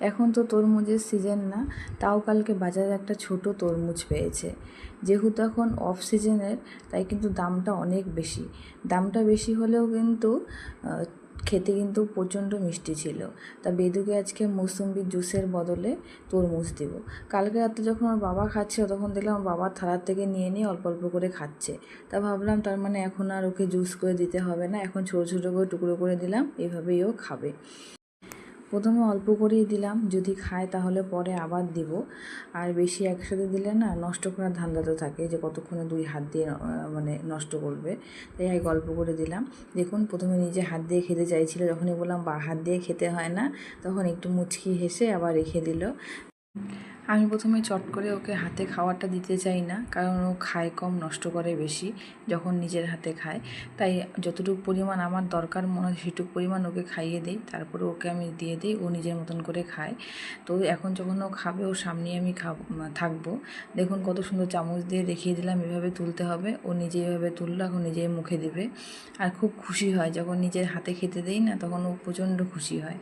এখন তো তরমুজের সিজন না, তাও কালকে বাজারে একটা ছোট তরমুজ পেয়েছে। যেহেতু এখন অফ সিজনের, তাই কিন্তু দামটা অনেক বেশি। দামটা বেশি হলেও কিন্তু খেতে কিন্তু প্রচণ্ড মিষ্টি ছিল। তা বেদুকে আজকে মৌসুম্বির জুসের বদলে তরমুজ দিব। কালকে রাতে যখন ওর বাবা খাচ্ছিল, তখন দেখলাম ওর বাবার থালার থেকে নিয়ে নিয়ে অল্প অল্প করে খাচ্ছে। তা ভাবলাম তার মানে এখন আর ওকে জুস করে দিতে হবে না, এখন ছোটো ছোটো করে টুকরো করে দিলাম, এভাবেই ও খাবে। প্রথমে অল্প করেই দিলাম, যদি খায় তাহলে পরে আবার দিব। আর বেশি একসাথে দিলে না নষ্ট করার ধান্দাতে থাকে, যে কতক্ষণে 2 হাত দিয়ে মানে নষ্ট করবে। তাই এক অল্প করে দিলাম। দেখুন প্রথমে নিজে হাত দিয়ে খেতে চাইছিল, যখনই বললাম বা হাত দিয়ে খেতে হয় না, তখন একটু মুচকি হেসে আবার রেখে দিল। আমি প্রথমে চট করে ওকে হাতে খাওয়াটা দিতে চাই না, কারণ ও খায় কম, নষ্ট করে বেশি যখন নিজের হাতে খায়। তাই যতটুকু পরিমাণ আমার দরকার মনে হয় সেটুকু পরিমাণ ওকে খাইয়ে দিই, তারপরে ওকে আমি দিয়ে দিই, ও নিজের মতন করে খায়। তো এখন যখন ও খাবে, ওর সামনেই আমি থাকবো। দেখুন কত সুন্দর চামচ দিয়ে দেখিয়ে দিলাম এভাবে তুলতে হবে, ও নিজে এভাবে তুললো, এখন নিজেই মুখে দিবে। আর খুব খুশি হয় যখন নিজের হাতে খেতে দেই না, তখন ও প্রচণ্ড খুশি হয়।